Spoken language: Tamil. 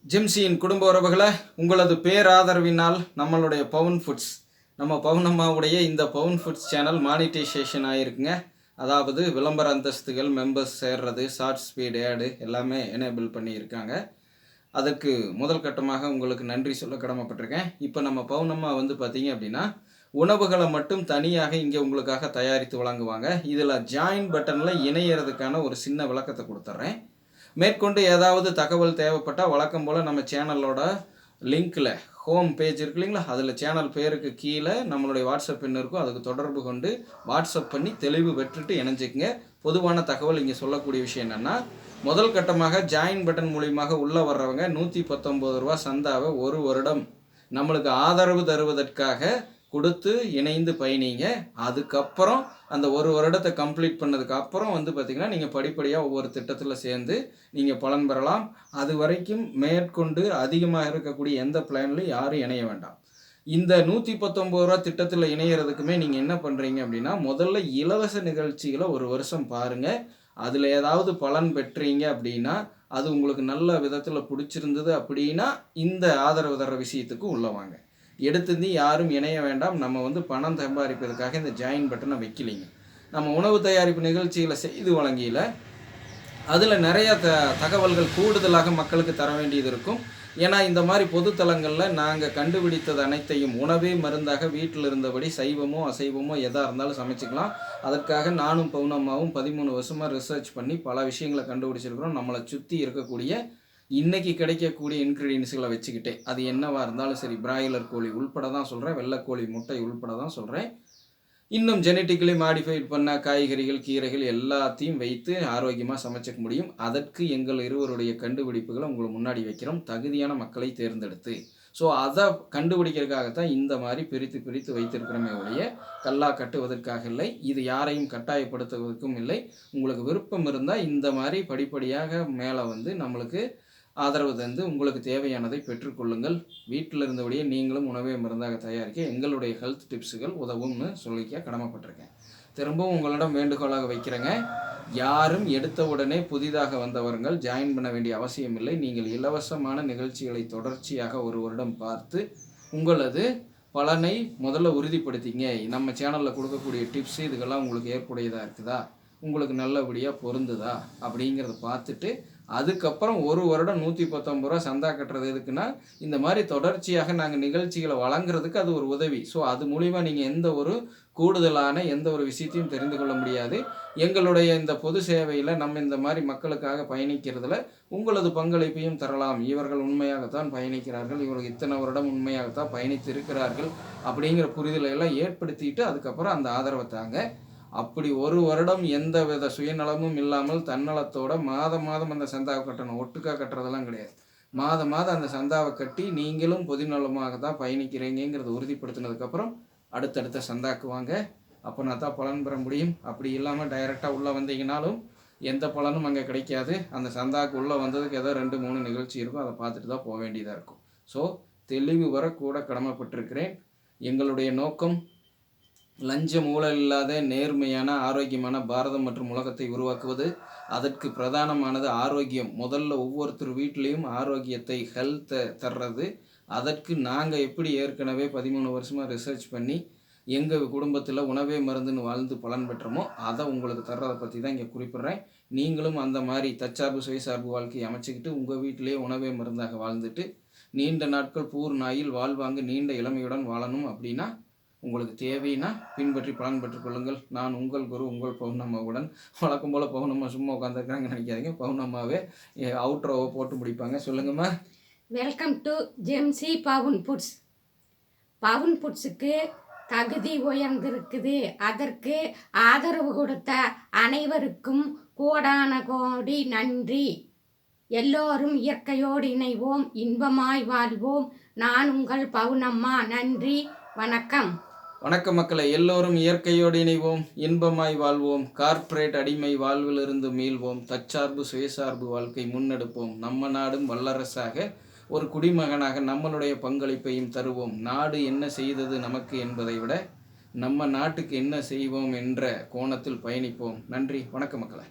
ஜிம்சியின் குடும்ப உறவுகளை உங்களது பேராதரவினால் நம்மளுடைய பவுன் ஃபுட்ஸ் நம்ம பவுனம்மாவுடைய இந்த பவுன் ஃபுட்ஸ் சேனல் மானிட்டைசேஷன் ஆகிருக்குங்க. அதாவது விளம்பர அந்தஸ்துகள் மெம்பர்ஸ் சேர்றது ஷார்ட் ஸ்பீட் ஆடு எல்லாமே எனேபிள் பண்ணியிருக்காங்க. அதற்கு முதல் கட்டமாக உங்களுக்கு நன்றி சொல்ல கடமைப்பட்டிருக்கேன். இப்போ நம்ம பவுனம்மா பார்த்தீங்க அப்படின்னா உணவுகளை மட்டும் தனியாக இங்கே உங்களுக்காக தயாரித்து வழங்குவாங்க. இதில் ஜாயின் பட்டனில் இணையிறதுக்கான ஒரு சின்ன விளக்கத்தை கொடுத்துட்றேன். மேற்கொண்டு ஏதாவது தகவல் தேவைப்பட்டால் வழக்கம் போல் நம்ம சேனலோட லிங்க்கில் ஹோம் பேஜ் இருக்கு இல்லைங்களா, அதில் சேனல் பேருக்கு கீழே நம்மளுடைய வாட்ஸ்அப் எண் இருக்கும். அதுக்கு தொடர்பு கொண்டு வாட்ஸ்அப் பண்ணி தெளிவு பெற்றுட்டு இணைஞ்சிக்கங்க. பொதுவான தகவல் இங்கே சொல்லக்கூடிய விஷயம் என்னென்னா, முதல் கட்டமாக ஜாயின் பட்டன் மூலியமாக உள்ளே வர்றவங்க 119 ரூபா சந்தாவை ஒரு வருடம் நம்மளுக்கு ஆதரவு தருவதற்காக கொடுத்து இணைந்து பயணிங்க. அதுக்கப்புறம் அந்த ஒரு வருடத்தை கம்ப்ளீட் பண்ணதுக்கு அப்புறம் பார்த்திங்கன்னா நீங்கள் படிப்படியாக ஒவ்வொரு திட்டத்தில் சேர்ந்து நீங்கள் பலன் பெறலாம். அது வரைக்கும் மேற்கொண்டு அதிகமாக இருக்கக்கூடிய எந்த பிளான்லையும் யாரும் இணைய வேண்டாம். இந்த 119 ரூபா திட்டத்தில் இணையிறதுக்குமே நீங்கள் என்ன பண்ணுறீங்க அப்படின்னா, முதல்ல இலவச நிகழ்ச்சிகளை ஒரு வருஷம் பாருங்கள். அதில் ஏதாவது பலன் பெற்றீங்க அப்படின்னா, அது உங்களுக்கு நல்ல விதத்தில் பிடிச்சிருந்தது அப்படின்னா இந்த ஆதரவு தர விஷயத்துக்கு உள்ள வாங்க. எடுத்து யாரும் இணைய வேண்டாம். நம்ம பணம் சம்பாதிப்பதற்காக இந்த ஜாயின் பட்டனை வைக்கலிங்க. நம்ம உணவு தயாரிப்பு நிகழ்ச்சிகளை செய்து வழங்கியில் அதில் நிறையா தகவல்கள் கூடுதலாக மக்களுக்கு தர வேண்டியது இருக்கும். ஏன்னா இந்த மாதிரி பொதுத்தலங்களில் நாங்கள் கண்டுபிடித்தது அனைத்தையும் உணவே மருந்தாக வீட்டில் இருந்தபடி சைவமோ அசைவமோ எதாக இருந்தாலும் சமைச்சிக்கலாம். அதற்காக நானும் பவுனம்மாவும் 13 வருஷமாக ரிசர்ச் பண்ணி பல விஷயங்களை கண்டுபிடிச்சிருக்கிறோம். நம்மளை சுற்றி இருக்கக்கூடிய இன்றைக்கி கிடைக்கக்கூடிய இன்க்ரீடியன்ஸுகளை வச்சுக்கிட்டே அது என்னவாக இருந்தாலும் சரி, பிராய்லர் கோழி உள்பட தான் சொல்கிறேன், வெள்ளைக்கோழி முட்டை உள்பட தான் சொல்கிறேன். இன்னும் ஜெனட்டிக்கலி மாடிஃபைட் பண்ண காய்கறிகள் கீரைகள் எல்லாத்தையும் வைத்து ஆரோக்கியமாக சமைச்சிக்க முடியும். அதற்கு எங்கள் இருவருடைய கண்டுபிடிப்புகளை உங்களுக்கு முன்னாடி வைக்கிறோம், தகுதியான மக்களை தேர்ந்தெடுத்து. ஸோ அதை கண்டுபிடிக்கிறதுக்காகத்தான் இந்த மாதிரி பிரித்து பிரித்து வைத்திருக்கிறோமே ஒழிய கல்லா கட்டுவதற்காக இல்லை. இது யாரையும் கட்டாயப்படுத்துவதற்கும் இல்லை. உங்களுக்கு விருப்பம் இருந்தால் இந்த மாதிரி படிப்படியாக மேலே நம்மளுக்கு ஆதரவு தந்து உங்களுக்கு தேவையானதை பெற்றுக்கொள்ளுங்கள். வீட்டில் இருந்தபடியே நீங்களும் உணவே மருந்தாக தயாரிக்க எங்களுடைய ஹெல்த் டிப்ஸுகள் உதவும்னு சொல்லிக்க கடமைப்பட்டிருக்கேன். திரும்பவும் உங்களிடம் வேண்டுகோளாக வைக்கிறேங்க, யாரும் எடுத்த உடனே புதிதாக வந்தவர்கள் ஜாயின் பண்ண வேண்டிய அவசியம் இல்லை. நீங்கள் இலவசமான நிகழ்ச்சிகளை தொடர்ச்சியாக ஒரு வருடம் பார்த்து உங்களது பலனை முதல்ல உறுதிப்படுத்திங்க. நம்ம சேனலில் கொடுக்கக்கூடிய டிப்ஸு இதுக்கெல்லாம் உங்களுக்கு ஏற்புடையதாக இருக்குதா, உங்களுக்கு நல்லபடியாக பொருந்துதா அப்படிங்கிறத பார்த்துட்டு அதுக்கப்புறம் ஒரு வருடம் 119 ரூபா சந்தா கட்டுறது எதுக்குன்னா, இந்த மாதிரி தொடர்ச்சியாக நாங்கள் நிகழ்ச்சிகளை வழங்குறதுக்கு அது ஒரு உதவி. ஸோ அது மூலிமா நீங்கள் எந்த ஒரு கூடுதலான எந்த ஒரு விஷயத்தையும் தெரிந்து கொள்ள முடியாது. எங்களுடைய இந்த பொது சேவையில் நம்ம இந்த மாதிரி மக்களுக்காக பயணிக்கிறதுல உங்களது பங்களிப்பையும் தரலாம். இவர்கள் உண்மையாகத்தான் பயணிக்கிறார்கள், இவர்கள் இத்தனை வருடம் உண்மையாகத்தான் பயணித்து இருக்கிறார்கள் அப்படிங்கிற புரிதலை எல்லாம் ஏற்படுத்திட்டு அதுக்கப்புறம் அந்த ஆதரவை தாங்க. அப்படி ஒரு வருடம் எந்த வித சுயநலமும் இல்லாமல் தன்னலத்தோட மாதம் அந்த சந்தாவை கட்டணும், ஒட்டுக்கா கட்டுறதெல்லாம் கிடையாது. மாதம் அந்த சந்தாவை கட்டி நீங்களும் பொதுநலமாக தான் பயணிக்கிறீங்கிறத உறுதிப்படுத்தினதுக்கப்புறம் அடுத்தடுத்த சந்தாக்கு வாங்க. அப்போனா தான் பலன் பெற முடியும். அப்படி இல்லாமல் டைரெக்டாக உள்ளே வந்தீங்கனாலும் எந்த பலனும் அங்கே கிடைக்காது. அந்த சந்தாக்கு உள்ளே வந்ததுக்கு ஏதோ 2-3 நிகழ்ச்சி இருக்கும், அதை பார்த்துட்டு தான் போக வேண்டியதாக இருக்கும். ஸோ தெளிவு வர கூட கடமைப்பட்டிருக்கிறேன். எங்களுடைய நோக்கம் லஞ்சம் ஊழல் இல்லாத நேர்மையான ஆரோக்கியமான பாரதம் மற்றும் உலகத்தை உருவாக்குவது. அதற்கு பிரதானமானது ஆரோக்கியம். முதல்ல ஒவ்வொருத்தர் வீட்லேயும் ஆரோக்கியத்தை ஹெல்த்தை தர்றது. அதற்கு நாங்கள் எப்படி ஏற்கனவே 13 வருஷமாக ரிசர்ச் பண்ணி எங்கள் குடும்பத்தில் உணவே மருந்துன்னு வாழ்ந்து பலன் பெற்றோமோ அதை உங்களுக்கு தர்றதை பற்றி தான் இங்கே குறிப்பிட்றேன். நீங்களும் அந்த மாதிரி தற்சார்பு சுயசார்பு வாழ்க்கையை அமைச்சிக்கிட்டு உங்கள் வீட்டிலேயே உணவே மருந்தாக வாழ்ந்துட்டு நீண்ட நாட்கள் பூர்ணாயில் வாழ்வாங்க நீண்ட இளமையுடன் வாழணும் அப்படின்னா உங்களுக்கு தேவைன்னா பின்பற்றி பலன் பெற்றுக்கொள்ளுங்கள். நான் உங்கள் குரு உங்கள் பவுனம்மாவுடன். வழக்கம் போல் பவுனம்மா சும்மா உட்காந்துருக்காங்க நினைக்காதீங்க, பவுனம்மாவே அவுட்ரோவை போட்டு முடிப்பாங்க. சொல்லுங்கம்மா. வெல்கம் டு ஜெம்சி பவுன் ஃபுட்ஸ். பவுன் ஃபுட்ஸுக்கு தகுதி உயர்ந்திருக்குது. அதற்கு ஆதரவு கொடுத்த அனைவருக்கும் கோடான கோடி நன்றி. எல்லோரும் இயற்கையோடு இணைவோம், இன்பமாய் வாழ்வோம். நான் உங்கள் பவுனம்மா. நன்றி, வணக்கம். வணக்கம் மக்களை. எல்லோரும் இயற்கையோடு இணைவோம், இன்பமாய் வாழ்வோம், கார்ப்பரேட் அடிமை வாழ்விலிருந்து மீள்வோம், தற்சார்பு சுயசார்பு வாழ்க்கை முன்னெடுப்போம். நம்ம நாடும் வல்லரசாக ஒரு குடிமகனாக நம்மளுடைய பங்களிப்பையும் தருவோம். நாடு என்ன செய்தது நமக்கு என்பதை விட நம்ம நாட்டுக்கு என்ன செய்வோம் என்ற கோணத்தில் பயணிப்போம். நன்றி, வணக்கம் மக்களை.